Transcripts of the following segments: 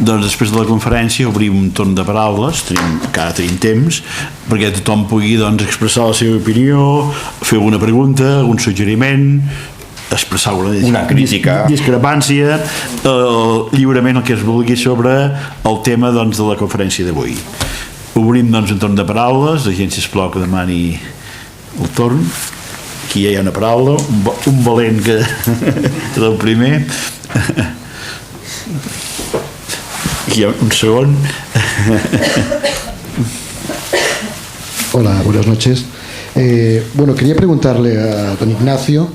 Doncs després de la conferència obrim un torn de paraules, encara tenim temps, perquè tothom pugui expressar la seva opinió, fer alguna pregunta, algun suggeriment, expressar una crítica, discrepància, lliurement el que es vulgui sobre el tema de la conferència d'avui. Obrim un torn de paraules, la gent sisplau que demani el torn. Aquí ja hi ha una paraula, un valent que és el primer. Aquí un segon. Hola, buenas noches. Bueno, quería preguntarle a don Ignacio,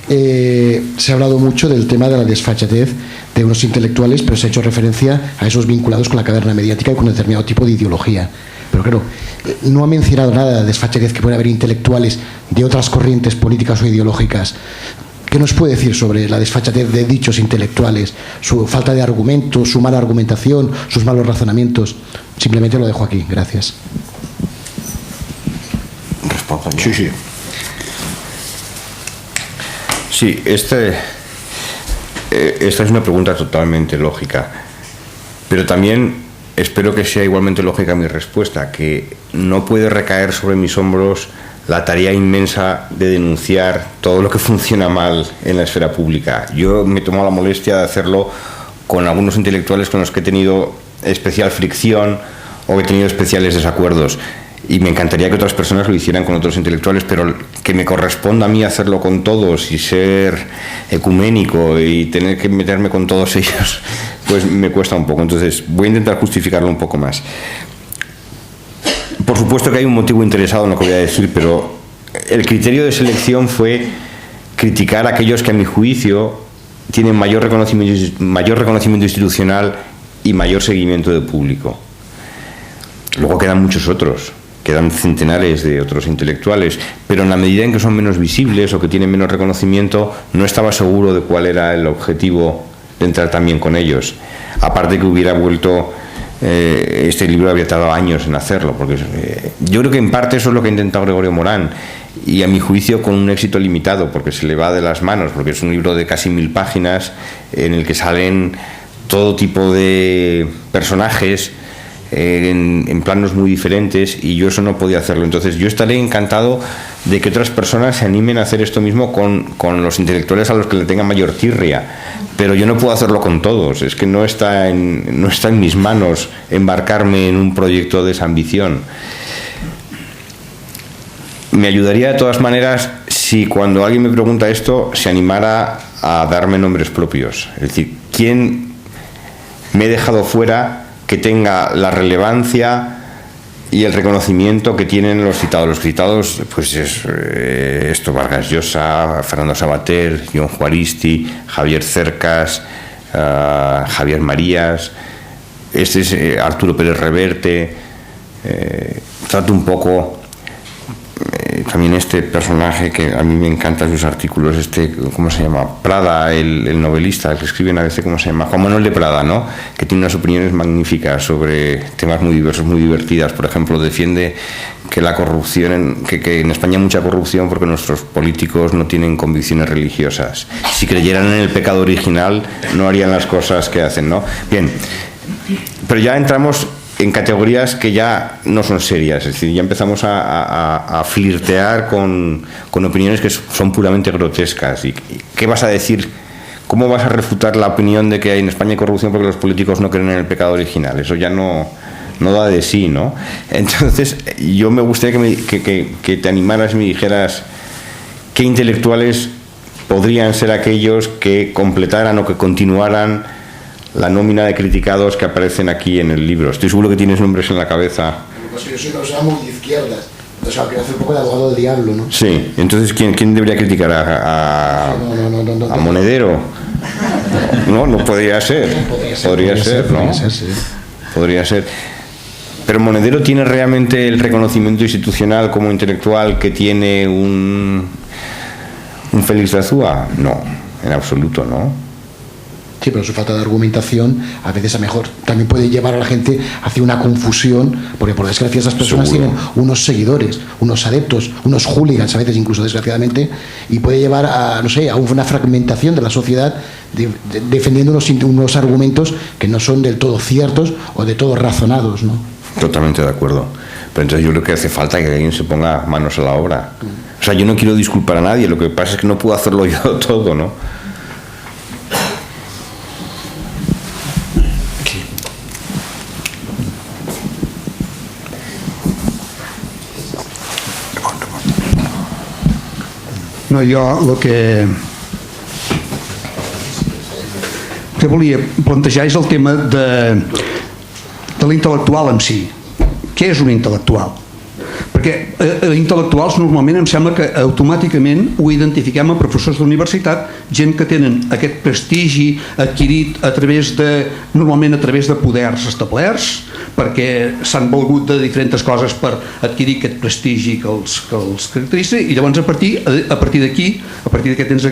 se ha hablado mucho del tema de la desfachatez de unos intelectuales, pero se ha hecho referencia a esos vinculados con la caverna mediática y con determinado tipo de ideología. Pero claro, no ha mencionado nada de la desfachatez que puede haber intelectuales de otras corrientes políticas o ideológicas. ¿Qué nos puede decir sobre la desfachatez de dichos intelectuales, su falta de argumentos, su mala argumentación, sus malos razonamientos? Simplemente lo dejo aquí. Gracias. ¿Respondo yo? Sí, sí. Sí, esta es una pregunta totalmente lógica, pero también espero que sea igualmente lógica mi respuesta, que no puede recaer sobre mis hombros la tarea inmensa de denunciar todo lo que funciona mal en la esfera pública. Yo me he tomado la molestia de hacerlo con algunos intelectuales con los que he tenido especial fricción o he tenido especiales desacuerdos, y me encantaría que otras personas lo hicieran con otros intelectuales, pero que me corresponda a mí hacerlo con todos y ser ecuménico y tener que meterme con todos ellos, pues me cuesta un poco. Entonces voy a intentar justificarlo un poco más. Por supuesto que hay un motivo interesado en lo que voy a decir, pero el criterio de selección fue criticar a aquellos que a mi juicio tienen mayor reconocimiento institucional y mayor seguimiento de público. Luego quedan muchos otros, quedan centenares de otros intelectuales, pero en la medida en que son menos visibles o que tienen menos reconocimiento, no estaba seguro de cuál era el objetivo de entrar también con ellos. Aparte que hubiera vuelto, este libro habría tardado años en hacerlo, porque yo creo que en parte eso es lo que ha intentado Gregorio Morán, y a mi juicio con un éxito limitado, porque se le va de las manos, porque es un libro de casi 1000 páginas en el que salen todo tipo de personajes en planos muy diferentes, y yo eso no podía hacerlo. Entonces yo estaré encantado de que otras personas se animen a hacer esto mismo con los intelectuales a los que le tengan mayor tirria, pero yo no puedo hacerlo con todos. Es que no está en mis manos embarcarme en un proyecto de esa ambición. Me ayudaría de todas maneras si cuando alguien me pregunta esto se animara a darme nombres propios, es decir, quién me he dejado fuera que tenga la relevancia y el reconocimiento que tienen los citados. Los citados, pues es Vargas Llosa, Fernando Savater, Jon Juaristi, Javier Cercas, Javier Marías, este es Arturo Pérez Reverte. Trato un poco también este personaje que a mí me encantan sus artículos, ¿cómo se llama? Prada, el novelista, el que escribe a veces, ¿cómo se llama? Juan Manuel de Prada, ¿no? Que tiene unas opiniones magníficas sobre temas muy diversos, muy divertidas. Por ejemplo, defiende que la corrupción, que en España hay mucha corrupción porque nuestros políticos no tienen convicciones religiosas. Si creyeran en el pecado original, no harían las cosas que hacen, ¿no? Bien, pero ya entramos en categorías que ya no son serias, es decir, ya empezamos a flirtear con opiniones que son puramente grotescas. ¿Y qué vas a decir? ¿Cómo vas a refutar la opinión de que en España hay corrupción porque los políticos no creen en el pecado original? Eso ya no da de sí, ¿no? Entonces, yo me gustaría que te animaras y me dijeras qué intelectuales podrían ser aquellos que completaran o que continuaran la nómina de criticados que aparecen aquí en el libro. Estoy seguro que tienes nombres en la cabeza. Pues yo soy una persona muy de izquierdas, o sea, quiero hacer un poco de abogado del diablo, ¿no? Sí, entonces ¿quién debería criticar? ¿A Monedero? No podría ser. Podría ser, ¿no? Sí. Podría ser. Pero Monedero tiene realmente el reconocimiento institucional como intelectual que tiene un Félix de Azúa. No, en absoluto, ¿no? Sí, pero su falta de argumentación a veces a mejor también puede llevar a la gente hacia una confusión, porque por desgracia esas personas Seguro. tienen unos seguidores, unos adeptos, unos hooligans a veces incluso desgraciadamente, y puede llevar a, no sé, a una fragmentación de la sociedad defendiendo unos argumentos que no son del todo ciertos o de todo razonados, ¿no? Totalmente de acuerdo. Pero entonces yo creo que hace falta que alguien se ponga manos a la obra. O sea, yo no quiero disculpar a nadie, lo que pasa es que no puedo hacerlo yo todo, ¿no? No, jo el que volia plantejar és el tema de l'intel·lectual en si. Què és un intel·lectual? Perquè intel·lectuals normalment em sembla que automàticament ho identifiquem a professors d'universitat, gent que tenen aquest prestigi adquirit normalment a través de poders establerts, perquè s'han valgut de diferents coses per adquirir aquest prestigi que els caracteritza, i llavors a partir d'aquí tens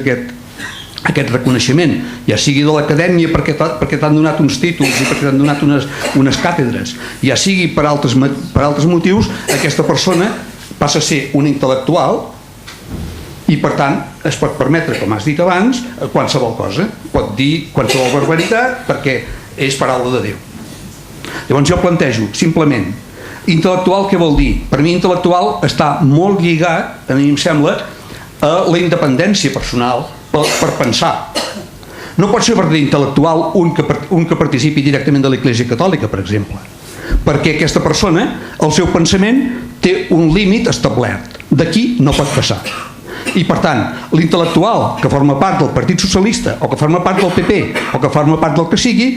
aquest reconeixement, ja sigui de l'acadèmia perquè t'han donat uns títols i perquè t'han donat unes càtedres, ja sigui per altres motius, aquesta persona passa a ser un intel·lectual i per tant es pot permetre, com has dit abans, qualsevol cosa, pot dir qualsevol barbaritat perquè és paraula de Déu. Llavors jo plantejo simplement intel·lectual què vol dir? Per mi intel·lectual està molt lligat, a mi em sembla, a la independència personal per pensar. No pot ser verdadер intel·lectual un que participi directament de l'Església Catòlica, per exemple, perquè aquesta persona, el seu pensament té un límit establert, d'aquí no pot passar. I per tant, l'intel·lectual que forma part del Partit Socialista o que forma part del PP o que forma part del que sigui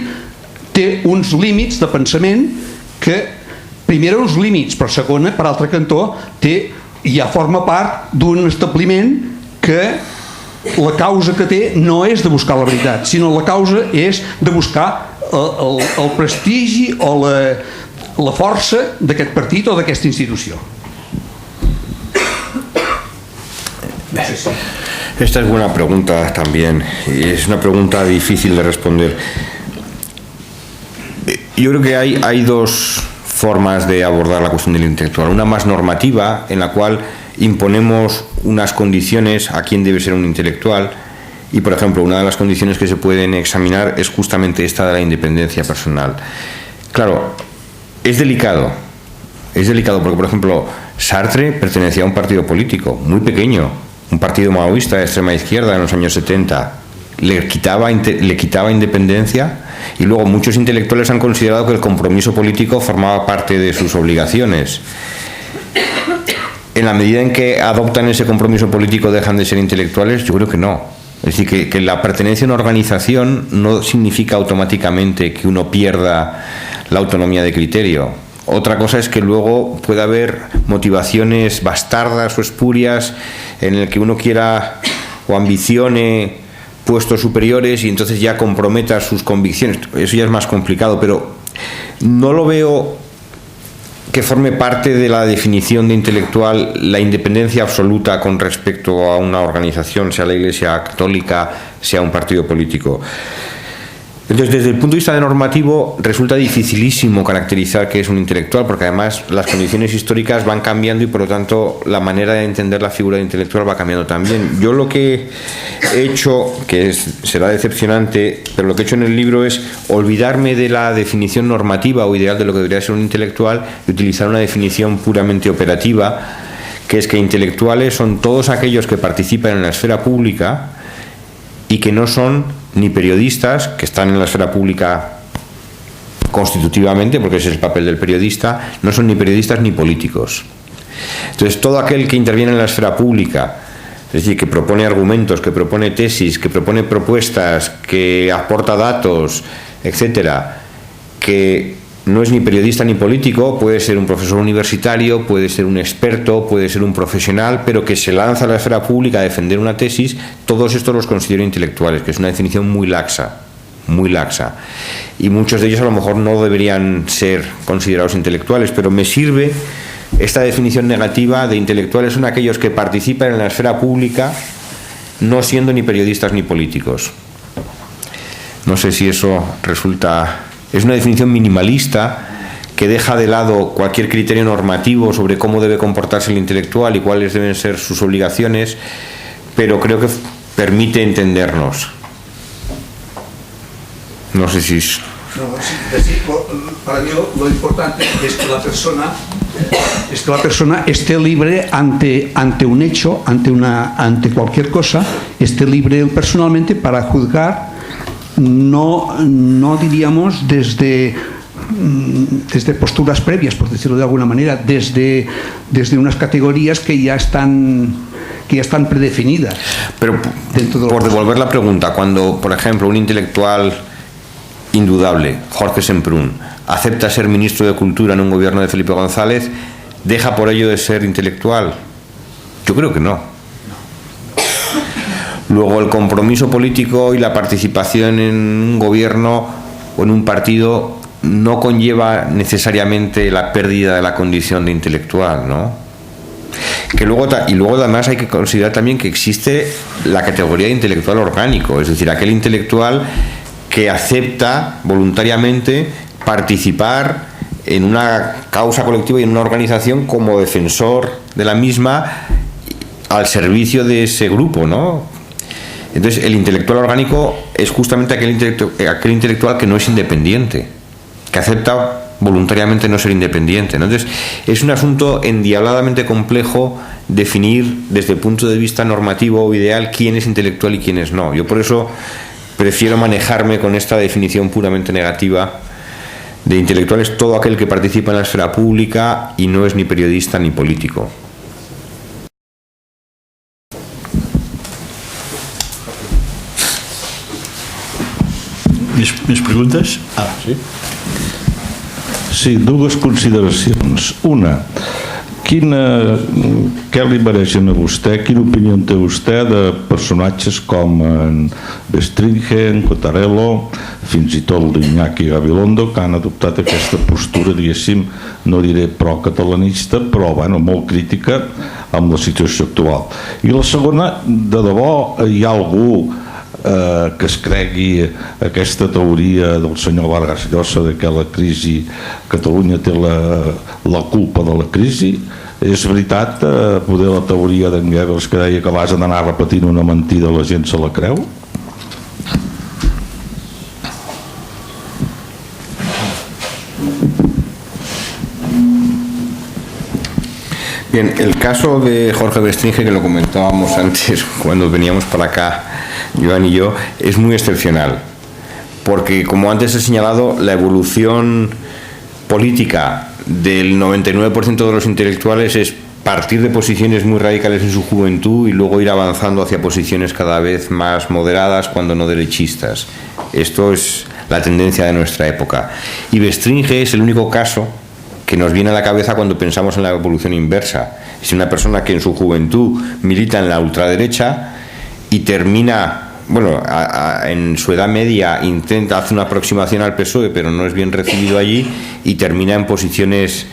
té uns límits de pensament que, primera, uns límits, però segona, per altre cantó, ja forma part d'un establiment que la causa que té no és de buscar la veritat, sinó la causa és de buscar el prestigi o la força d'aquest partit o d'aquesta institució. Esta es buena pregunta también, y es una pregunta difícil de responder. Yo creo que hay dos formas de abordar la cuestión del intelectual. Una más normativa, en la cual imponemos unas condiciones a quién debe ser un intelectual, y por ejemplo una de las condiciones que se pueden examinar es justamente esta de la independencia personal. Claro, es delicado porque por ejemplo Sartre pertenecía a un partido político muy pequeño, un partido maoísta de extrema izquierda en los años 70, le quitaba independencia, y luego muchos intelectuales han considerado que el compromiso político formaba parte de sus obligaciones. En la medida en que adoptan ese compromiso político dejan de ser intelectuales, yo creo que no. Es decir, que la pertenencia a una organización no significa automáticamente que uno pierda la autonomía de criterio. Otra cosa es que luego pueda haber motivaciones bastardas o espurias en el que uno quiera o ambicione puestos superiores y entonces ya comprometa sus convicciones. Eso ya es más complicado, pero no lo veo que forme parte de la definición de intelectual la independencia absoluta con respecto a una organización, sea la Iglesia Católica, sea un partido político. Entonces, desde el punto de vista de normativo, resulta dificilísimo caracterizar qué es un intelectual, porque además las condiciones históricas van cambiando y por lo tanto la manera de entender la figura de intelectual va cambiando también. Yo lo que he hecho, será decepcionante, pero lo que he hecho en el libro es olvidarme de la definición normativa o ideal de lo que debería ser un intelectual y utilizar una definición puramente operativa, que es que intelectuales son todos aquellos que participan en la esfera pública y que no son ni periodistas, que están en la esfera pública constitutivamente, porque ese es el papel del periodista, no son ni periodistas ni políticos. Entonces, todo aquel que interviene en la esfera pública, es decir, que propone argumentos, que propone tesis, que propone propuestas, que aporta datos, etcétera, que no es ni periodista ni político, puede ser un profesor universitario, puede ser un experto, puede ser un profesional, pero que se lanza a la esfera pública a defender una tesis, todos estos los considero intelectuales, que es una definición muy laxa, y muchos de ellos a lo mejor no deberían ser considerados intelectuales, pero me sirve esta definición negativa de intelectuales. Son aquellos que participan en la esfera pública no siendo ni periodistas ni políticos. No sé si eso resulta... Es una definición minimalista que deja de lado cualquier criterio normativo sobre cómo debe comportarse el intelectual y cuáles deben ser sus obligaciones, pero creo que permite entendernos. No sé si... Para mí lo importante es que la persona esté libre ante un hecho, ante cualquier cosa, esté libre personalmente para juzgar, no diríamos desde posturas previas, por decirlo de alguna manera, desde unas categorías que ya están predefinidas. Pero por devolver la pregunta, cuando, por ejemplo, un intelectual indudable, Jorge Semprún, acepta ser ministro de Cultura en un gobierno de Felipe González, ¿deja por ello de ser intelectual? Yo creo que no. Luego, el compromiso político y la participación en un gobierno o en un partido no conlleva necesariamente la pérdida de la condición de intelectual, ¿no? Y luego además hay que considerar también que existe la categoría de intelectual orgánico, es decir, aquel intelectual que acepta voluntariamente participar en una causa colectiva y en una organización como defensor de la misma al servicio de ese grupo, ¿no? Entonces, el intelectual orgánico es justamente aquel intelectual que no es independiente, que acepta voluntariamente no ser independiente, ¿no? Entonces, es un asunto endiabladamente complejo definir desde el punto de vista normativo o ideal quién es intelectual y quién es no. Yo por eso prefiero manejarme con esta definición puramente negativa de intelectual: es todo aquel que participa en la esfera pública y no es ni periodista ni político. Més preguntes? Sí. Sí, dues consideracions. Una, què li mereixen a vostè, quina opinió té vostè de personatges com en Bestringen, Cottarello, fins i tot l'Iñaki Gabilondo, que han adoptat aquesta postura, diguéssim, no diré pro-catalanista, però molt crítica amb la situació actual. I la segona, de debò hi ha algú que es cregui aquesta teoria del senyor Vargas Llosa de que la crisi, Catalunya té la culpa de la crisi? És veritat, poder la teoria d'en Goebbels que deia que vas anar repetint una mentida la gent se la creu? Bien, el caso de Jorge Bestringen, que lo comentábamos antes cuando veníamos para acá, Joan y yo, es muy excepcional, porque como antes he señalado, la evolución política del 99% de los intelectuales es partir de posiciones muy radicales en su juventud y luego ir avanzando hacia posiciones cada vez más moderadas, cuando no derechistas. Esto es la tendencia de nuestra época. Y Bestringen es el único caso que nos viene a la cabeza cuando pensamos en la evolución inversa. Es una persona que en su juventud milita en la ultraderecha y termina, en su edad media hace una aproximación al PSOE, pero no es bien recibido allí, y termina en posiciones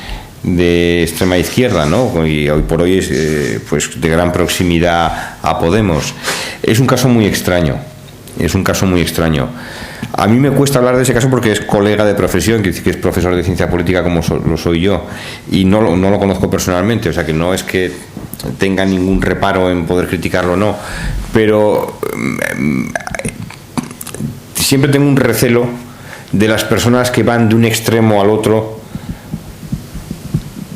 de extrema izquierda, ¿no? Y hoy por hoy es de gran proximidad a Podemos. Es un caso muy extraño. A mí me cuesta hablar de ese caso porque es colega de profesión, que es profesor de ciencia política como lo soy yo, y no lo conozco personalmente, o sea que no es que tenga ningún reparo en poder criticarlo o no, pero siempre tengo un recelo de las personas que van de un extremo al otro,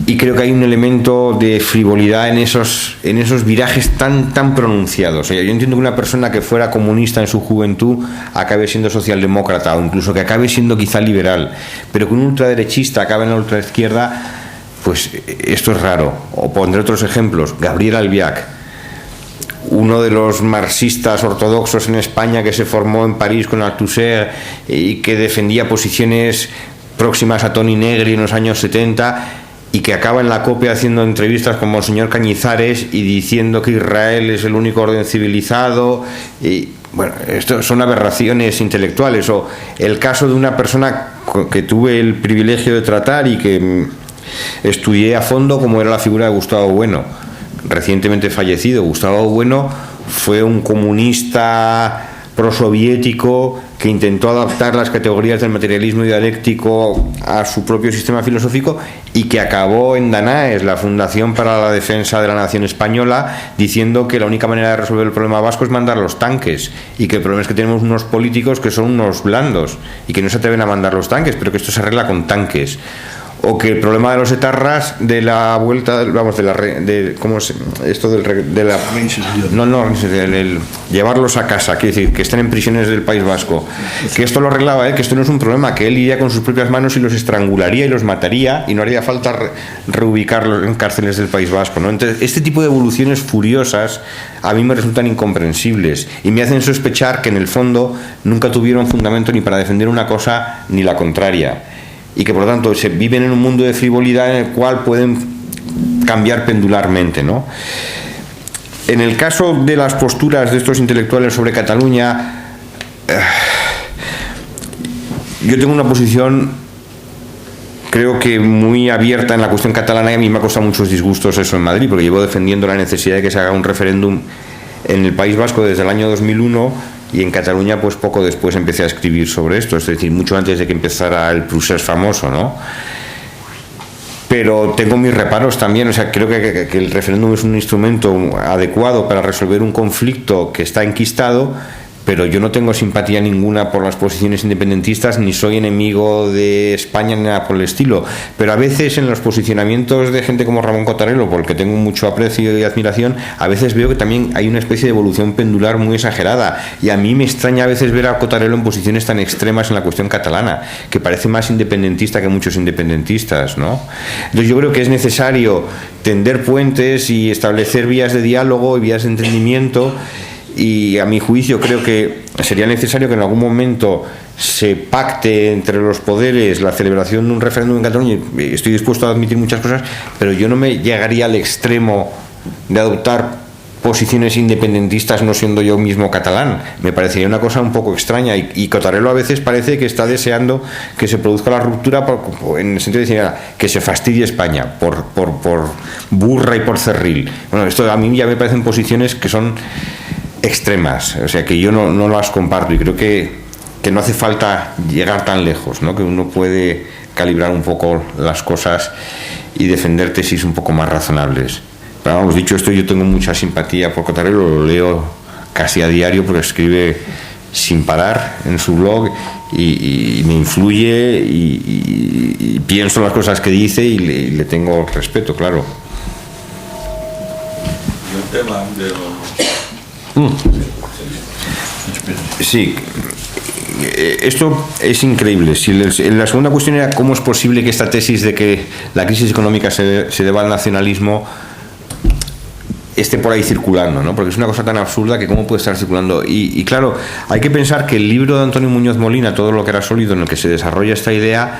y creo que hay un elemento de frivolidad en esos virajes tan pronunciados. O sea, yo entiendo que una persona que fuera comunista en su juventud acabe siendo socialdemócrata, o incluso que acabe siendo quizá liberal, pero que un ultraderechista acabe en la ultraizquierda, pues esto es raro. O pondré otros ejemplos. Gabriel Albiac, uno de los marxistas ortodoxos en España, que se formó en París con Althusser y que defendía posiciones próximas a Toni Negri en los años 70, y que acaba en la COPE haciendo entrevistas con Monseñor Cañizares y diciendo que Israel es el único orden civilizado. Y esto son aberraciones intelectuales. O el caso de una persona que tuve el privilegio de tratar y que estudié a fondo, como era la figura de Gustavo Bueno, recientemente fallecido. Gustavo Bueno fue un comunista prosoviético que intentó adaptar las categorías del materialismo dialéctico a su propio sistema filosófico y que acabó en Danaes, la Fundación para la Defensa de la Nación Española, diciendo que la única manera de resolver el problema vasco es mandar los tanques y que el problema es que tenemos unos políticos que son unos blandos y que no se atreven a mandar los tanques, pero que esto se arregla con tanques. O que el problema de los etarras, de la vuelta, vamos, ¿cómo es esto de la llevarlos a casa, quiere decir que estén en prisiones del País Vasco, que esto lo arreglaba, que esto no es un problema, que él iría con sus propias manos y los estrangularía y los mataría y no haría falta reubicarlos en cárceles del País Vasco, ¿no? Entonces, este tipo de evoluciones furiosas a mí me resultan incomprensibles y me hacen sospechar que en el fondo nunca tuvieron fundamento ni para defender una cosa ni la contraria, y que por lo tanto se viven en un mundo de frivolidad en el cual pueden cambiar pendularmente, ¿no? En el caso de las posturas de estos intelectuales sobre Cataluña, yo tengo una posición, creo que muy abierta en la cuestión catalana, y a mí me ha costado muchos disgustos eso en Madrid, porque llevo defendiendo la necesidad de que se haga un referéndum en el País Vasco desde el año 2001, y en Cataluña pues poco después empecé a escribir sobre esto, es decir, mucho antes de que empezara el procés famoso, ¿no? Pero tengo mis reparos también, o sea, creo que el referéndum es un instrumento adecuado para resolver un conflicto que está enquistado, pero yo no tengo simpatía ninguna por las posiciones independentistas, ni soy enemigo de España ni nada por el estilo, pero a veces en los posicionamientos de gente como Ramón Cottarello, por el que tengo mucho aprecio y admiración, a veces veo que también hay una especie de evolución pendular muy exagerada, y a mí me extraña a veces ver a Cottarello en posiciones tan extremas en la cuestión catalana, que parece más independentista que muchos independentistas, ¿no? Entonces yo creo que es necesario tender puentes y establecer vías de diálogo y vías de entendimiento. Y a mi juicio creo que sería necesario que en algún momento se pacte entre los poderes la celebración de un referéndum en Cataluña. Estoy dispuesto a admitir muchas cosas, pero yo no me llegaría al extremo de adoptar posiciones independentistas no siendo yo mismo catalán. Me parecería una cosa un poco extraña, y Cottarello a veces parece que está deseando que se produzca la ruptura en el sentido de decir que se fastidie España por burra y por cerril. Bueno, esto a mí ya me parecen posiciones que son extremas, o sea que yo no las comparto, y creo que no hace falta llegar tan lejos, ¿no? Que uno puede calibrar un poco las cosas y defender tesis un poco más razonables. Pero vamos, dicho esto, yo tengo mucha simpatía por Cottarello, lo leo casi a diario porque escribe sin parar en su blog y me influye y pienso las cosas que dice y le tengo respeto, claro. Y el tema de Sí, esto es increíble. Si la segunda cuestión era cómo es posible que esta tesis de que la crisis económica se deba al nacionalismo esté por ahí circulando, ¿no? Porque es una cosa tan absurda que cómo puede estar circulando. Y claro, hay que pensar que el libro de Antonio Muñoz Molina, Todo lo que era sólido, en el que se desarrolla esta idea,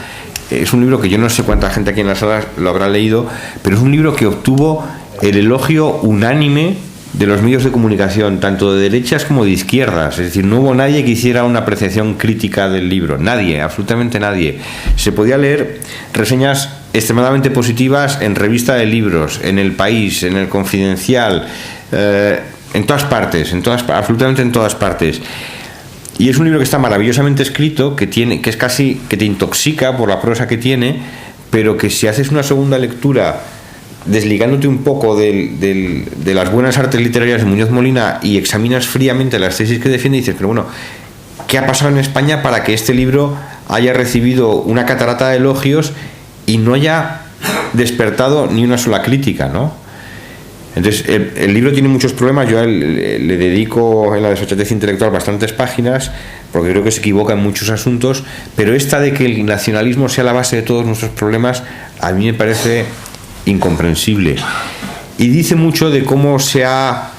es un libro que yo no sé cuánta gente aquí en la sala lo habrá leído, pero es un libro que obtuvo el elogio unánime de los medios de comunicación, tanto de derechas como de izquierdas. Es decir, no hubo nadie que hiciera una apreciación crítica del libro, nadie, absolutamente nadie. Se podía leer reseñas extremadamente positivas en Revista de Libros, en El País, en El Confidencial, en todas partes, absolutamente en todas partes. Y es un libro que está maravillosamente escrito, que es casi que te intoxica por la prosa que tiene, pero que si haces una segunda lectura desligándote un poco de las buenas artes literarias de Muñoz Molina y examinas fríamente las tesis que defiende, y dices, pero bueno, ¿qué ha pasado en España para que este libro haya recibido una catarata de elogios y no haya despertado ni una sola crítica, ¿no? Entonces, el libro tiene muchos problemas. Yo le dedico en la desfachatez intelectual bastantes páginas, porque creo que se equivoca en muchos asuntos, pero esta de que el nacionalismo sea la base de todos nuestros problemas, a mí me parece incomprensible, y dice mucho de cómo se ha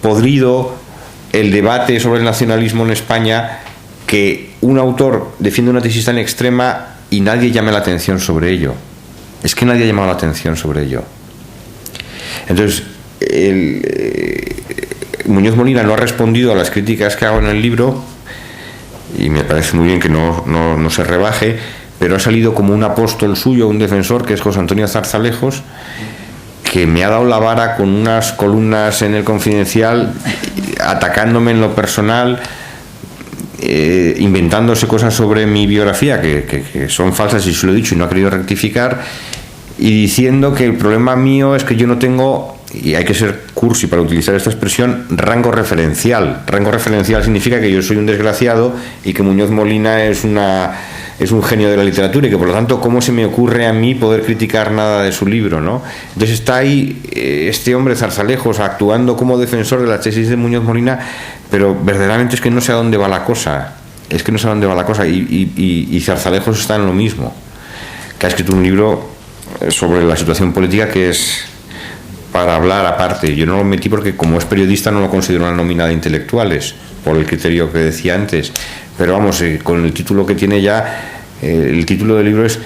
podrido el debate sobre el nacionalismo en España, que un autor defiende una tesis tan extrema y nadie llame la atención sobre ello. Es que nadie ha llamado la atención sobre ello. Entonces Muñoz Molina no ha respondido a las críticas que hago en el libro, y me parece muy bien que no se rebaje, pero ha salido como un apóstol suyo, un defensor, que es José Antonio Zarzalejos, que me ha dado la vara con unas columnas en El Confidencial, atacándome en lo personal, inventándose cosas sobre mi biografía que son falsas, y se lo he dicho y no ha querido rectificar, y diciendo que el problema mío es que yo no tengo, y hay que ser cursi para utilizar esta expresión, rango referencial. Rango referencial significa que yo soy un desgraciado y que Muñoz Molina es un genio de la literatura, y que por lo tanto, ¿cómo se me ocurre a mí poder criticar nada de su libro, ¿no? Entonces está ahí este hombre Zarzalejos actuando como defensor de la tesis de Muñoz Molina, pero verdaderamente es que no sé a dónde va la cosa. Es que no sé a dónde va la cosa, y Zarzalejos está en lo mismo, que ha escrito un libro sobre la situación política que es para hablar aparte. Yo no lo metí porque, como es periodista, no lo considero una nómina de intelectuales, por el criterio que decía antes, pero vamos, con el título que tiene ya, el título del libro es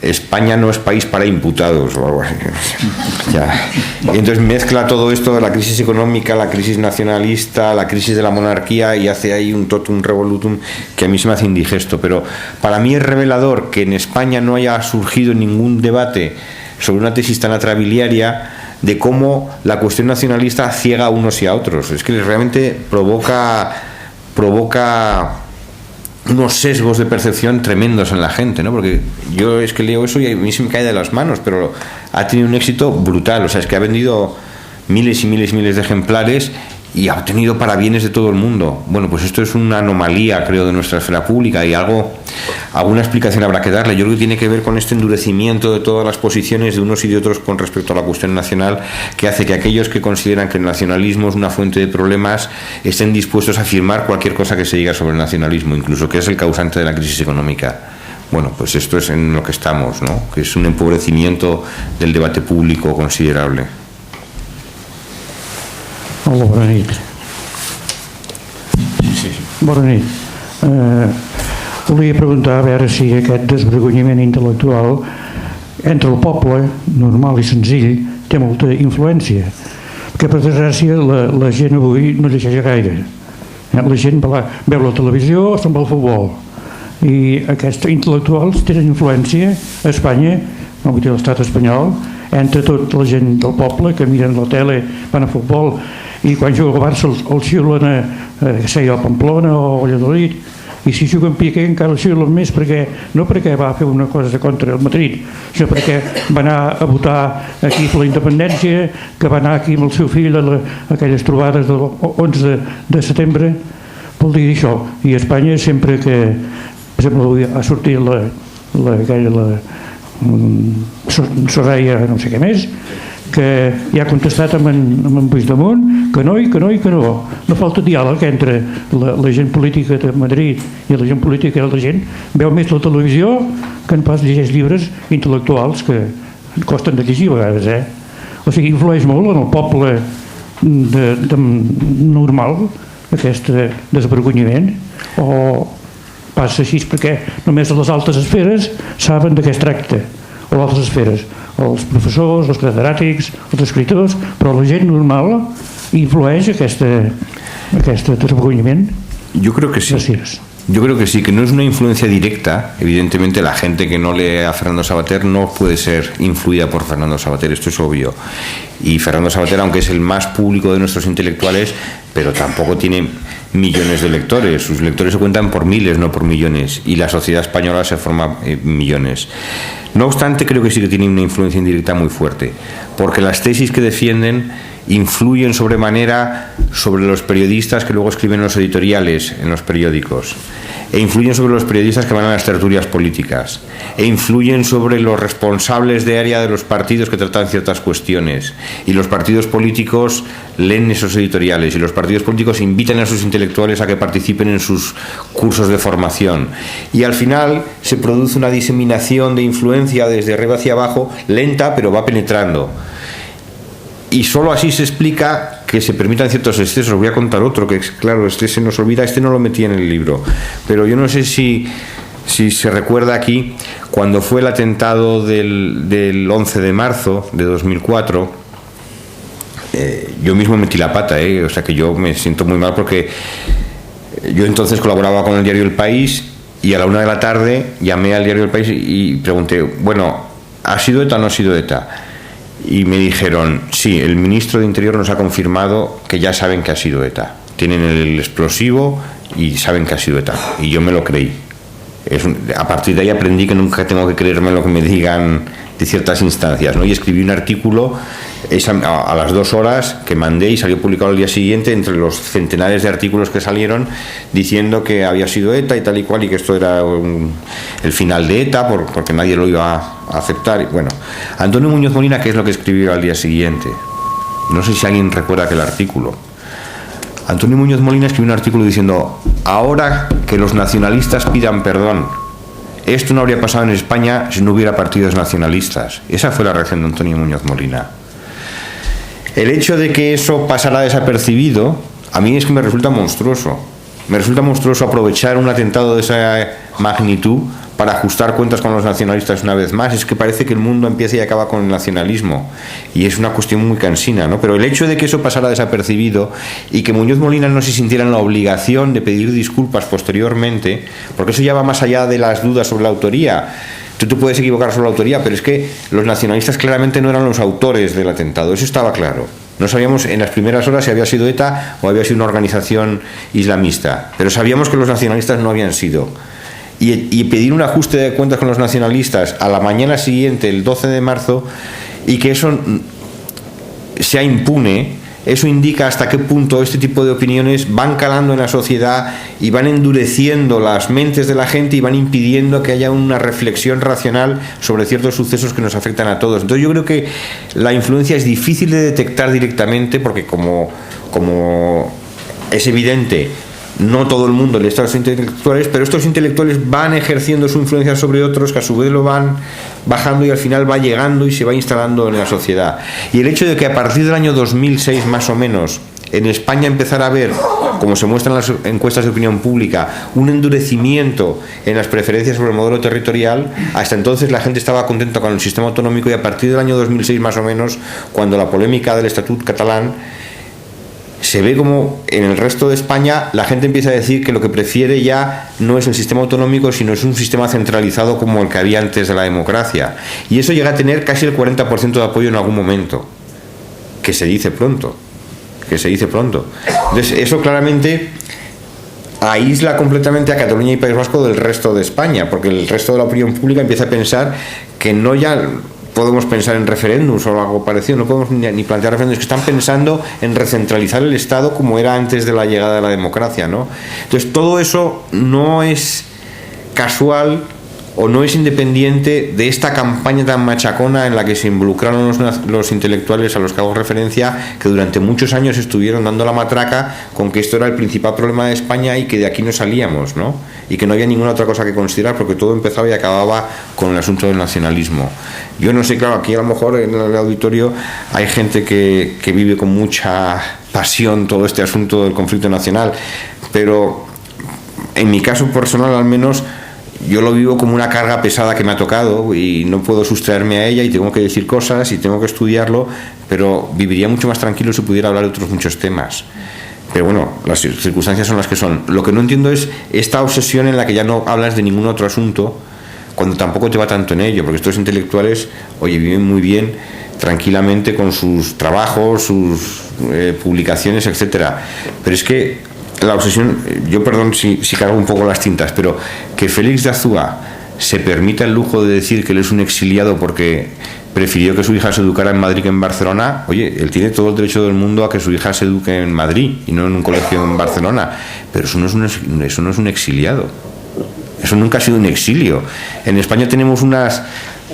España no es país para imputados o algo así. Ya. Y entonces mezcla todo esto de la crisis económica, la crisis nacionalista, la crisis de la monarquía, y hace ahí un totum revolutum que a mí se me hace indigesto. Pero para mí es revelador que en España no haya surgido ningún debate sobre una tesis tan atrabiliaria de cómo la cuestión nacionalista ciega a unos y a otros. Es que realmente provoca unos sesgos de percepción tremendos en la gente, ¿no? Porque yo es que leo eso y a mí se me cae de las manos, pero ha tenido un éxito brutal. O sea, es que ha vendido miles y miles y miles de ejemplares y ha obtenido parabienes de todo el mundo. Bueno, pues esto es una anomalía, creo, de nuestra esfera pública, y alguna explicación habrá que darle. Yo creo que tiene que ver con este endurecimiento de todas las posiciones de unos y de otros con respecto a la cuestión nacional, que hace que aquellos que consideran que el nacionalismo es una fuente de problemas estén dispuestos a afirmar cualquier cosa que se diga sobre el nacionalismo, incluso que es el causante de la crisis económica. Bueno, pues esto es en lo que estamos, ¿no? Que es un empobrecimiento del debate público considerable. Hola, bona nit. Bona nit. Volia preguntar a veure si aquest desvergonyiment intel·lectual entre el poble, normal i senzill, té molta influència. Perquè, per desgràcia, la gent avui no llegeix gaire. La gent veu la televisió, se'n va al futbol. I aquests intel·lectuals tenen influència a Espanya, no vull dir l'estat espanyol, entre tota la gent del poble que miren la tele, van a futbol, i quan juga al Barça el xiulen a Pamplona o a Valladolid, i si juga en Piqué encara el xiulen més, no perquè va fer una cosa contra el Madrid, sinó perquè va anar a votar aquí per la independència, que va anar aquí amb el seu fill a aquelles trobades del 11 de setembre. Vol dir això. I a Espanya sempre que, per exemple, ha sortit la Soraya no sé què més, que ja ha contestat amb en Puigdemont que no i que no i que no. No falta diàleg entre la gent política de Madrid i la gent política de la gent. Veu més la televisió que en pas llegeix llibres intel·lectuals que costen de llegir a vegades. O sigui, influeix molt en el poble normal aquest desvergonyiment, o passa així perquè només les altes esferes saben de què es tracta, o altres esferes, els professors, els catedràtics, els escriptors, però la gent normal influeix aquest desvergonyiment. Yo creo que sí. Gracias. Yo creo que sí, que no es una influencia directa. Evidentemente la gente que no lee a Fernando Savater no puede ser influida por Fernando Savater, esto es obvio. Y Fernando Savater, aunque es el más público de nuestros intelectuales, pero tampoco tiene millones de lectores. Sus lectores se cuentan por miles, no por millones. Y la sociedad española se forma millones. No obstante, creo que sí que tiene una influencia indirecta muy fuerte, porque las tesis que defienden influyen sobremanera sobre los periodistas que luego escriben los editoriales en los periódicos, e influyen sobre los periodistas que van a las tertulias políticas, e influyen sobre los responsables de área de los partidos que tratan ciertas cuestiones, y los partidos políticos leen esos editoriales, y los partidos políticos invitan a sus intelectuales a que participen en sus cursos de formación, y al final se produce una diseminación de influencia desde arriba hacia abajo, lenta, pero va penetrando. Y solo así se explica que se permitan ciertos excesos. Voy a contar otro que, claro, este se nos olvida, este no lo metí en el libro, pero yo no sé si se recuerda aquí, cuando fue el atentado del 11 de marzo de 2004, yo mismo metí la pata, o sea que yo me siento muy mal, porque yo entonces colaboraba con el diario El País, y a la 1 de la tarde llamé al diario El País y pregunté, bueno, ¿ha sido ETA o no ha sido ETA? Y me dijeron, sí, el ministro de Interior nos ha confirmado que ya saben que ha sido ETA. Tienen el explosivo y saben que ha sido ETA, y yo me lo creí. A partir de ahí aprendí que nunca tengo que creerme lo que me digan de ciertas instancias, ¿no? Y escribí un artículo a las 2 horas que mandé y salió publicado al día siguiente entre los centenares de artículos que salieron diciendo que había sido ETA y tal y cual, y que esto era el final de ETA porque nadie lo iba a aceptar. Y bueno, Antonio Muñoz Molina, ¿qué es lo que escribió al día siguiente? No sé si alguien recuerda aquel artículo. Antonio Muñoz Molina escribió un artículo diciendo: ahora que los nacionalistas pidan perdón, esto no habría pasado en España si no hubiera partidos nacionalistas. Esa fue la reacción de Antonio Muñoz Molina. El hecho de que eso pasara desapercibido, a mí es que me resulta monstruoso. Me resulta monstruoso aprovechar un atentado de esa magnitud para ajustar cuentas con los nacionalistas una vez más. Es que parece que el mundo empieza y acaba con el nacionalismo, y es una cuestión muy cansina, ¿no? Pero el hecho de que eso pasara desapercibido y que Muñoz Molina no se sintiera en la obligación de pedir disculpas posteriormente, porque eso ya va más allá de las dudas sobre la autoría. Tú te puedes equivocar sobre la autoría, pero es que los nacionalistas claramente no eran los autores del atentado, eso estaba claro. No sabíamos en las primeras horas si había sido ETA o había sido una organización islamista, pero sabíamos que los nacionalistas no habían sido. Y pedir un ajuste de cuentas con los nacionalistas a la mañana siguiente, el 12 de marzo, y que eso sea impune, eso indica hasta qué punto este tipo de opiniones van calando en la sociedad y van endureciendo las mentes de la gente y van impidiendo que haya una reflexión racional sobre ciertos sucesos que nos afectan a todos. Entonces yo creo que la influencia es difícil de detectar directamente, porque como es evidente, no todo el mundo lee estos intelectuales, pero estos intelectuales van ejerciendo su influencia sobre otros, que a su vez lo van bajando y al final va llegando y se va instalando en la sociedad. Y el hecho de que a partir del año 2006 más o menos en España empezara a haber, como se muestra en las encuestas de opinión pública, un endurecimiento en las preferencias sobre el modelo territorial, hasta entonces la gente estaba contenta con el sistema autonómico, y a partir del año 2006 más o menos, cuando la polémica del Estatut catalán, se ve como en el resto de España la gente empieza a decir que lo que prefiere ya no es el sistema autonómico, sino es un sistema centralizado como el que había antes de la democracia. Y eso llega a tener casi el 40% de apoyo en algún momento, que se dice pronto. Entonces eso claramente aísla completamente a Cataluña y País Vasco del resto de España, porque el resto de la opinión pública empieza a pensar que no ya podemos pensar en referéndums o algo parecido, no podemos ni plantear referéndums, que están pensando en recentralizar el Estado como era antes de la llegada de la democracia, ¿no? Entonces todo eso no es casual o no es independiente de esta campaña tan machacona en la que se involucraron los intelectuales a los que hago referencia, que durante muchos años estuvieron dando la matraca con que esto era el principal problema de España y que de aquí no salíamos, ¿no? Y que no había ninguna otra cosa que considerar, porque todo empezaba y acababa con el asunto del nacionalismo. Yo no sé, claro, aquí a lo mejor en el auditorio hay gente que vive con mucha pasión todo este asunto del conflicto nacional, pero en mi caso personal al menos yo lo vivo como una carga pesada que me ha tocado y no puedo sustraerme a ella y tengo que decir cosas y tengo que estudiarlo, pero viviría mucho más tranquilo si pudiera hablar de otros muchos temas. Pero bueno, las circunstancias son las que son. Lo que no entiendo es esta obsesión en la que ya no hablas de ningún otro asunto cuando tampoco te va tanto en ello, porque estos intelectuales, oye, viven muy bien, tranquilamente con sus trabajos, sus publicaciones, etcétera. Pero es que la obsesión, yo perdón si cargo un poco las tintas, pero que Félix de Azúa se permita el lujo de decir que él es un exiliado porque prefirió que su hija se educara en Madrid que en Barcelona, oye, él tiene todo el derecho del mundo a que su hija se eduque en Madrid y no en un colegio en Barcelona, pero eso no es un exiliado, eso nunca ha sido un exilio. En España tenemos unas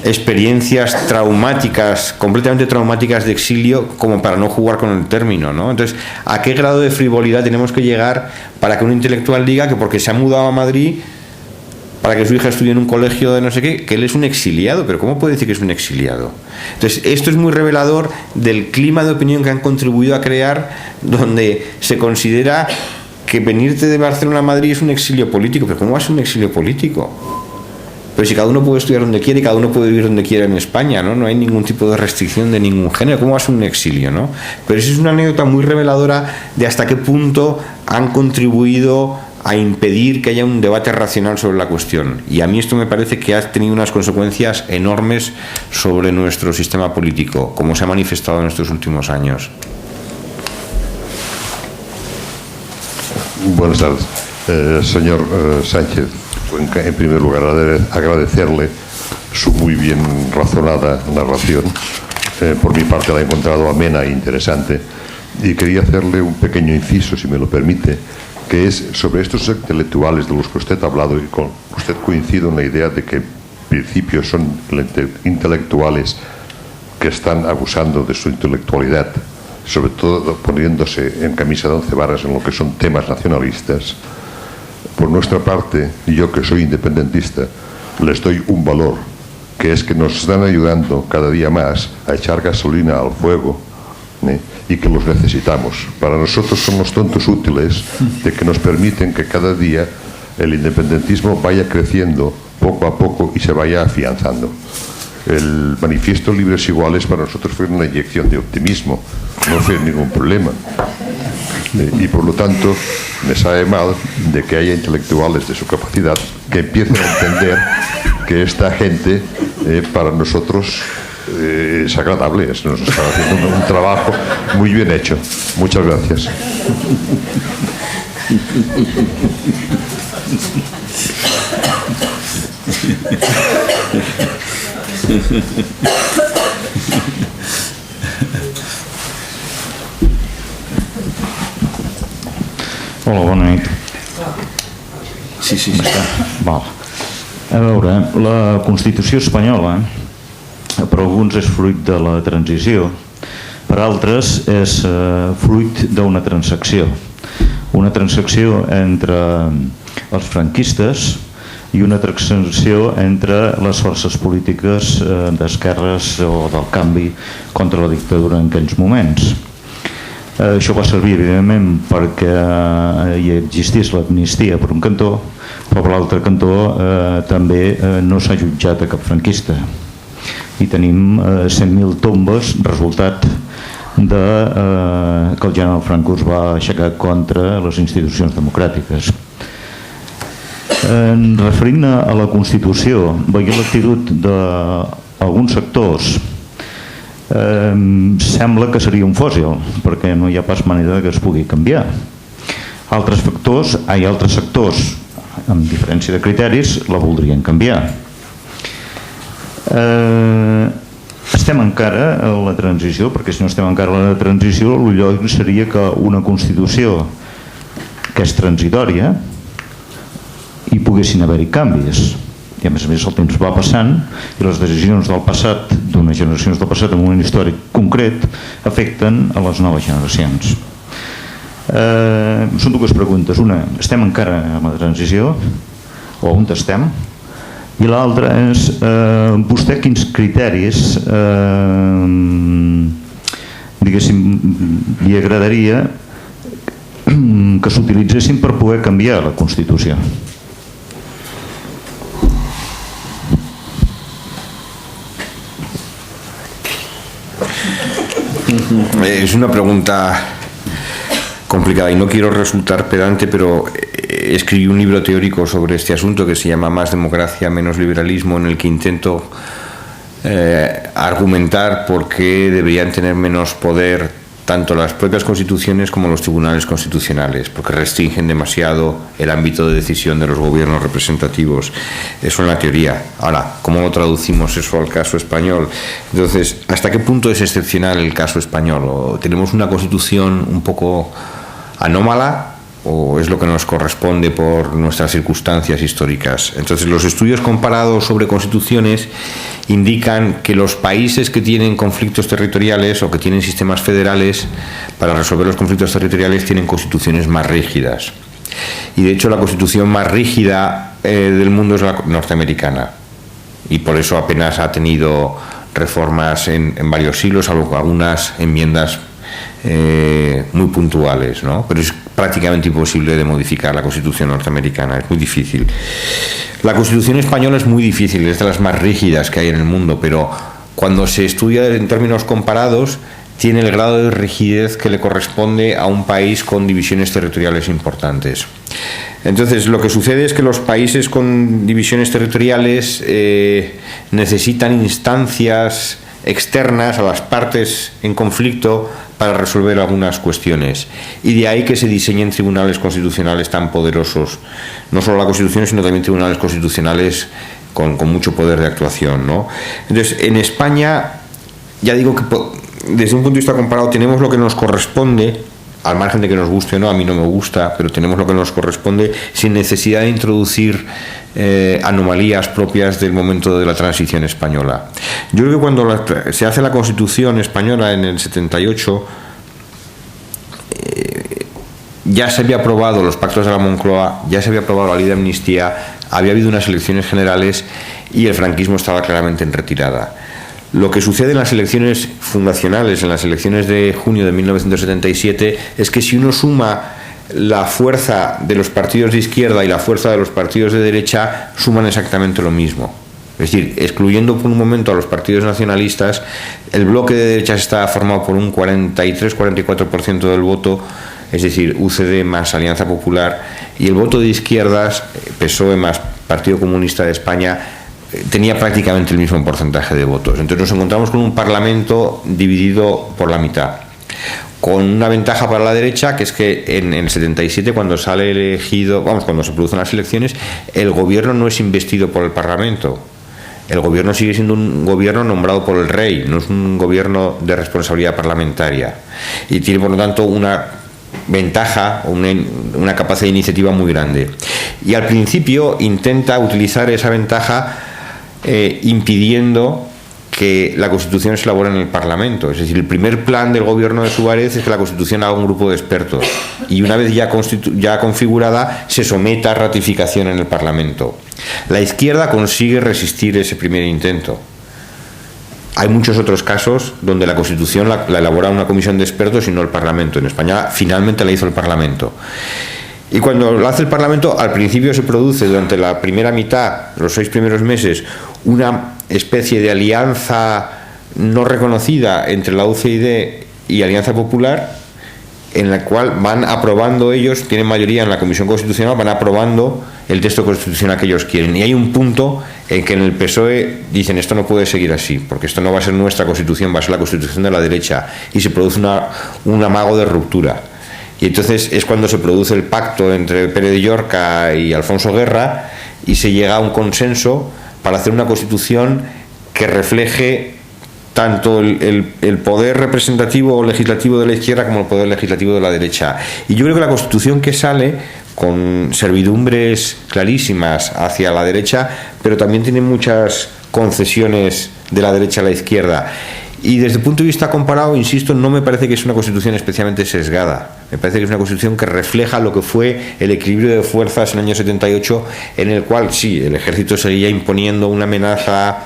experiencias traumáticas, completamente traumáticas de exilio, como para no jugar con el término, ¿no? Entonces, ¿a qué grado de frivolidad tenemos que llegar para que un intelectual diga que porque se ha mudado a Madrid para que su hija estudie en un colegio de no sé qué, que él es un exiliado? Pero ¿cómo puede decir que es un exiliado? Entonces, esto es muy revelador del clima de opinión que han contribuido a crear, donde se considera que venirte de Barcelona a Madrid es un exilio político. ¿Pero cómo va a ser un exilio político? Pero si cada uno puede estudiar donde quiere y cada uno puede vivir donde quiera en España, ¿no? No hay ningún tipo de restricción de ningún género. ¿Cómo va a ser un exilio, no? Pero eso es una anécdota muy reveladora de hasta qué punto han contribuido a impedir que haya un debate racional sobre la cuestión. Y a mí esto me parece que ha tenido unas consecuencias enormes sobre nuestro sistema político, como se ha manifestado en estos últimos años. Buenas tardes. Señor Sánchez, en primer lugar agradecerle su muy bien razonada narración. Por mi parte la he encontrado amena e interesante, y quería hacerle un pequeño inciso, si me lo permite, que es sobre estos intelectuales de los que usted ha hablado, y con usted coincido en la idea de que en principio son intelectuales que están abusando de su intelectualidad, sobre todo poniéndose en camisa de 11 varas en lo que son temas nacionalistas. Por nuestra parte, yo que soy independentista, les doy un valor, que es que nos están ayudando cada día más a echar gasolina al fuego, y que los necesitamos. Para nosotros son los tontos útiles de que nos permiten que cada día el independentismo vaya creciendo poco a poco y se vaya afianzando. El manifiesto Libres Iguales para nosotros fue una inyección de optimismo, no fue ningún problema. Y por lo tanto me sabe mal de que haya intelectuales de su capacidad que empiecen a entender que esta gente para nosotros es agradable, nos está haciendo un trabajo muy bien hecho. Muchas gracias. Hola, bona nit. Sí, està. Val. A veure, la Constitució espanyola per alguns és fruit de la transició, per altres és fruit d'una transacció entre els franquistes i una transacció entre les forces polítiques d'esquerres o del canvi contra la dictadura en aquells moments. Això va servir evidentment perquè hi existís l'amnistia per un cantó, però per l'altre cantó també no s'ha jutjat a cap franquista i tenim 100.000 tombes resultat que el general Franco es va aixecar contra les institucions democràtiques. Referint a la Constitució, veient l'actitud d'alguns sectors, sembla que seria un fòssil, perquè no hi ha pas manera que es pugui canviar. Altres sectors, amb diferència de criteris, la voldrien canviar. Estem encara a la transició, perquè si no estem encara a la transició, el lògic seria que una Constitució que és transitòria hi poguessin haver-hi canvis. I a més el temps va passant i les decisions del passat, d'unes generacions del passat en un històric concret, afecten a les noves generacions. Són dues preguntes. Una, estem encara en la transició? O on estem? I l'altra és, vostè quins criteris diguéssim li agradaria que s'utilitzessin per poder canviar la Constitució? Es una pregunta complicada y no quiero resultar pedante, pero escribí un libro teórico sobre este asunto que se llama Más democracia, menos liberalismo, en el que intento argumentar por qué deberían tener menos poder tanto las propias constituciones como los tribunales constitucionales, porque restringen demasiado el ámbito de decisión de los gobiernos representativos. Eso en la teoría. Ahora, ¿cómo lo traducimos eso al caso español? Entonces, ¿hasta qué punto es excepcional el caso español? ¿O tenemos una constitución un poco anómala o es lo que nos corresponde por nuestras circunstancias históricas? Entonces, los estudios comparados sobre constituciones indican que los países que tienen conflictos territoriales o que tienen sistemas federales, para resolver los conflictos territoriales tienen constituciones más rígidas. Y de hecho la constitución más rígida del mundo es la norteamericana. Y por eso apenas ha tenido reformas en varios siglos, salvo algunas enmiendas muy puntuales, ¿no? Pero es prácticamente imposible de modificar la Constitución norteamericana, es muy difícil. La Constitución española es muy difícil, es de las más rígidas que hay en el mundo, pero cuando se estudia en términos comparados, tiene el grado de rigidez que le corresponde a un país con divisiones territoriales importantes. Entonces, lo que sucede es que los países con divisiones territoriales necesitan instancias externas a las partes en conflicto para resolver algunas cuestiones. Y de ahí que se diseñen tribunales constitucionales tan poderosos, no solo la Constitución, sino también tribunales constitucionales con mucho poder de actuación, ¿no? Entonces, en España, ya digo que desde un punto de vista comparado tenemos lo que nos corresponde, al margen de que nos guste o no, a mí no me gusta, pero tenemos lo que nos corresponde sin necesidad de introducir anomalías propias del momento de la transición española. Yo creo que cuando se hace la Constitución española en el 78, ya se había aprobado los pactos de la Moncloa, ya se había aprobado la ley de amnistía, había habido unas elecciones generales y el franquismo estaba claramente en retirada. Lo que sucede en las elecciones fundacionales, en las elecciones de junio de 1977, es que si uno suma la fuerza de los partidos de izquierda y la fuerza de los partidos de derecha, suman exactamente lo mismo. Es decir, excluyendo por un momento a los partidos nacionalistas, el bloque de derechas está formado por un 43-44% del voto, es decir, UCD más Alianza Popular, y el voto de izquierdas, PSOE más Partido Comunista de España, tenía prácticamente el mismo porcentaje de votos. Entonces nos encontramos con un parlamento dividido por la mitad, con una ventaja para la derecha, que es que en el 77, cuando sale elegido, cuando se producen las elecciones, el gobierno no es investido por el parlamento. El gobierno sigue siendo un gobierno nombrado por el rey, no es un gobierno de responsabilidad parlamentaria, y tiene por lo tanto una ventaja, una capacidad de iniciativa muy grande. Y al principio intenta utilizar esa ventaja impidiendo que la Constitución se elabore en el Parlamento. Es decir, el primer plan del gobierno de Suárez es que la Constitución haga un grupo de expertos y una vez ya configurada se someta a ratificación en el Parlamento. La izquierda consigue resistir ese primer intento. Hay muchos otros casos donde la Constitución la elabora una comisión de expertos y no el Parlamento. En España finalmente la hizo el Parlamento. Y cuando lo hace el Parlamento, al principio se produce durante la primera mitad, los 6 primeros meses, una especie de alianza no reconocida entre la UCD y Alianza Popular, en la cual van aprobando ellos, tienen mayoría en la Comisión Constitucional, van aprobando el texto constitucional que ellos quieren. Y hay un punto en que en el PSOE dicen esto no puede seguir así, porque esto no va a ser nuestra Constitución, va a ser la Constitución de la derecha, y se produce un amago de ruptura. Y entonces es cuando se produce el pacto entre Pérez de Llorca y Alfonso Guerra y se llega a un consenso para hacer una Constitución que refleje tanto el poder representativo o legislativo de la izquierda como el poder legislativo de la derecha. Y yo creo que la Constitución que sale, con servidumbres clarísimas hacia la derecha, pero también tiene muchas concesiones de la derecha a la izquierda. Y desde el punto de vista comparado, insisto, no me parece que es una Constitución especialmente sesgada. Me parece que es una Constitución que refleja lo que fue el equilibrio de fuerzas en el año 78, en el cual sí, el ejército seguía imponiendo una amenaza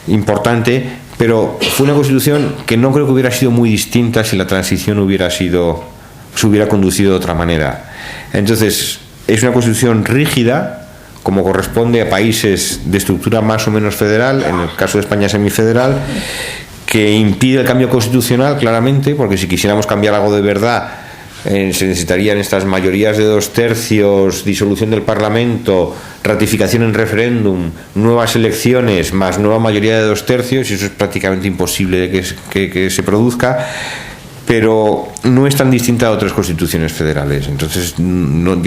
importante, pero fue una Constitución que no creo que hubiera sido muy distinta si la transición se hubiera conducido de otra manera. Entonces, es una Constitución rígida, como corresponde a países de estructura más o menos federal, en el caso de España semifederal, que impide el cambio constitucional claramente, porque si quisiéramos cambiar algo de verdad se necesitarían estas mayorías de 2/3, disolución del Parlamento, ratificación en referéndum, nuevas elecciones más nueva mayoría de 2/3, y eso es prácticamente imposible de que se produzca, pero no es tan distinta a otras constituciones federales. Entonces yo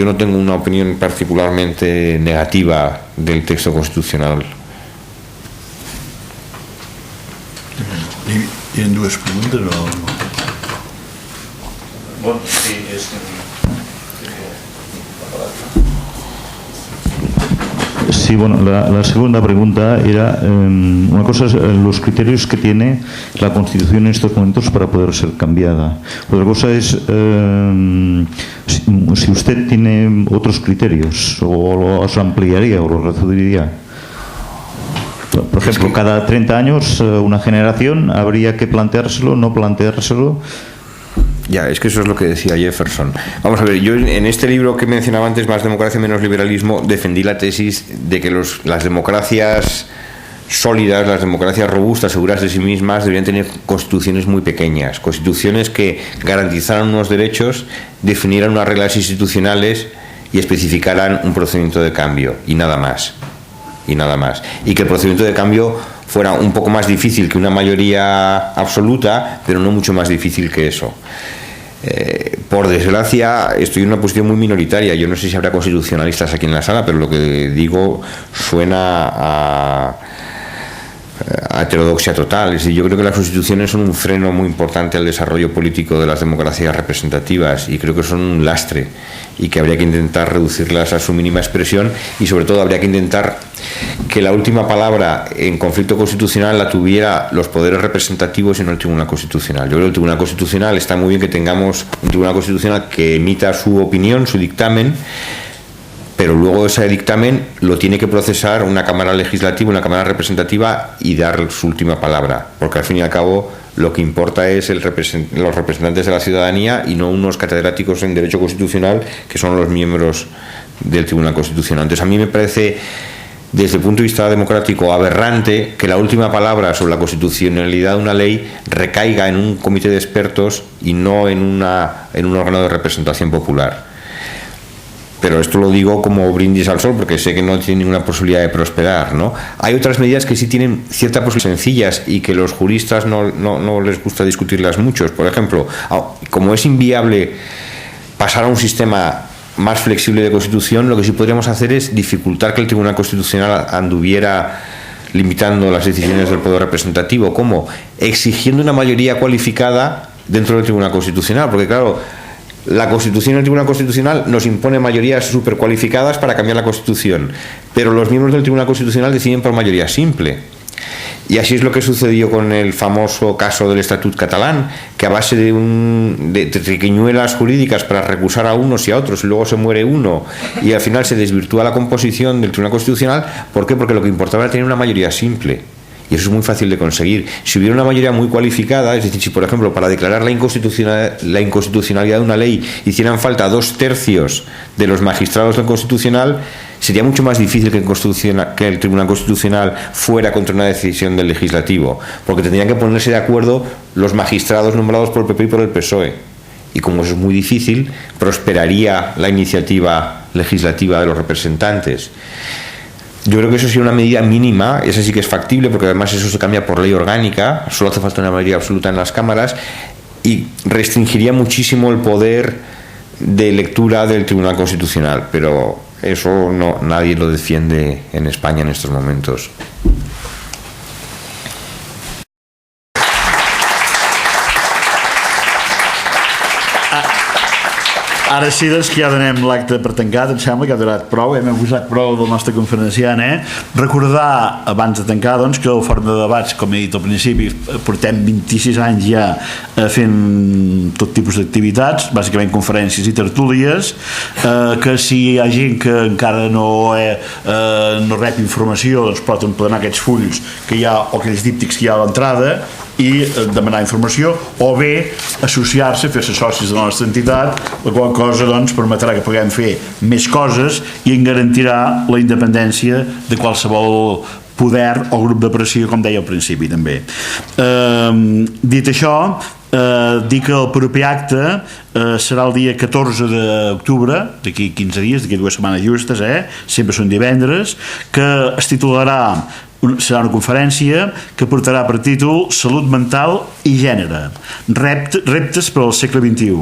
no tengo una opinión particularmente negativa del texto constitucional. Hi ha dues preguntes o no? Bueno, sí, Sí, bueno, la segunda pregunta era, una cosa es los criterios que tiene la Constitución en estos momentos para poder ser cambiada. Otra cosa es si usted tiene otros criterios o los ampliaría o los reduciría. Por ejemplo, cada 30 años una generación habría que planteárselo, no planteárselo. Ya, es que eso es lo que decía Jefferson. Vamos a ver, yo en este libro que mencionaba antes, Más democracia, menos liberalismo, defendí la tesis de que las democracias sólidas, las democracias robustas, seguras de sí mismas, deberían tener constituciones muy pequeñas, constituciones que garantizaran unos derechos, definieran unas reglas institucionales y especificaran un procedimiento de cambio, y nada más. y nada más. Y que el procedimiento de cambio fuera un poco más difícil que una mayoría absoluta, pero no mucho más difícil que eso. Por desgracia, estoy en una posición muy minoritaria. Yo no sé si habrá constitucionalistas aquí en la sala, pero lo que digo suena a heterodoxia total. Es decir, yo creo que las constituciones son un freno muy importante al desarrollo político de las democracias representativas y creo que son un lastre y que habría que intentar reducirlas a su mínima expresión y sobre todo habría que intentar que la última palabra en conflicto constitucional la tuviera los poderes representativos y no el Tribunal Constitucional. Yo creo que el Tribunal Constitucional está muy bien que tengamos un Tribunal Constitucional que emita su opinión, su dictamen, pero luego ese dictamen lo tiene que procesar una Cámara Legislativa, una Cámara Representativa y dar su última palabra, porque al fin y al cabo lo que importa es los representantes de la ciudadanía y no unos catedráticos en Derecho Constitucional que son los miembros del Tribunal Constitucional. Entonces a mí me parece, desde el punto de vista democrático, aberrante que la última palabra sobre la constitucionalidad de una ley recaiga en un comité de expertos y no en un órgano de representación popular. Pero esto lo digo como brindis al sol porque sé que no tiene ninguna posibilidad de prosperar, ¿no? Hay otras medidas que sí tienen ciertas posibilidades sencillas y que los juristas no les gusta discutirlas mucho. Por ejemplo, como es inviable pasar a un sistema más flexible de constitución, lo que sí podríamos hacer es dificultar que el Tribunal Constitucional anduviera limitando las decisiones del poder representativo. ¿Cómo? Exigiendo una mayoría cualificada dentro del Tribunal Constitucional, porque claro, la Constitución y el Tribunal Constitucional nos impone mayorías supercualificadas para cambiar la Constitución, pero los miembros del Tribunal Constitucional deciden por mayoría simple. Y así es lo que sucedió con el famoso caso del Estatut catalán, que a base de triquiñuelas jurídicas para recusar a unos y a otros, y luego se muere uno, y al final se desvirtúa la composición del Tribunal Constitucional. ¿Por qué? Porque lo que importaba era tener una mayoría simple. Y eso es muy fácil de conseguir. Si hubiera una mayoría muy cualificada, es decir, si por ejemplo para declarar la inconstitucionalidad de una ley hicieran falta 2/3 de los magistrados del Constitucional, sería mucho más difícil que el Tribunal Constitucional fuera contra una decisión del Legislativo, porque tendrían que ponerse de acuerdo los magistrados nombrados por el PP y por el PSOE. Y como eso es muy difícil, prosperaría la iniciativa legislativa de los representantes. Yo creo que eso sería una medida mínima, esa sí que es factible, porque además eso se cambia por ley orgánica, solo hace falta una mayoría absoluta en las cámaras, y restringiría muchísimo el poder de lectura del Tribunal Constitucional, pero eso nadie lo defiende en España en estos momentos. Ara sí, doncs, que ja donem l'acte per tancat, em sembla que ha durat prou, hem abusat prou del nostre conferenciant. Recordar, abans de tancar, doncs, que el Fòrum de Debats, com he dit al principi, portem 26 anys ja fent tot tipus d'activitats, bàsicament conferències i tertúlies, que si hi ha gent que encara no rep informació, doncs poden anar aquests fulls que hi ha, o aquells díptics que hi ha a l'entrada, i demanar informació, o bé associar-se, fer-se socis de la nostra entitat, la qual cosa doncs permetrà que puguem fer més coses i en garantirà la independència de qualsevol poder o grup de pressió, com deia al principi també. Dit això, dir que el proper acte serà el dia 14 d'octubre, d'aquí 15 dies, d'aquí 2 setmanes justes, sempre són divendres, que es titularà, serà una conferència que portarà per títol Salut mental i gènere, reptes per al segle XXI.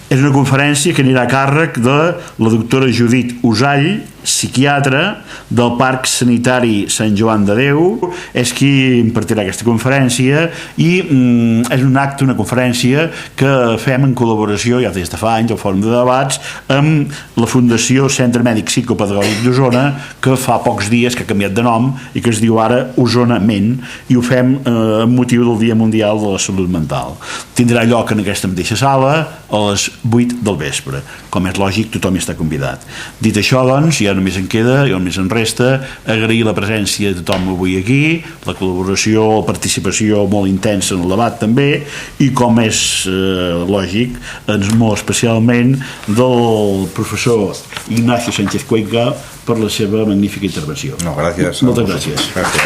És una conferència que anirà a càrrec de la doctora Judit Usall, psiquiatra del Parc Sanitari Sant Joan de Déu, és qui impartirà aquesta conferència i és un acte, una conferència que fem en col·laboració ja des de fa anys al Fòrum de Debats amb la Fundació Centre Mèdic Psicopedagògic d'Osona, que fa pocs dies que ha canviat de nom i que es diu ara Osona Ment, i ho fem amb motiu del Dia Mundial de la Salut Mental. Tindrà lloc en aquesta mateixa sala a les 8 del vespre. Com és lògic, tothom hi està convidat. Dit això, doncs, ja només en queda, ja només en resta agrair la presència de tothom avui aquí, la col·laboració, la participació molt intensa en el debat també, i com és lògic, molt especialment del professor Ignacio Sánchez Cuenca per la seva magnífica intervenció. Moltes gràcies. Gracias.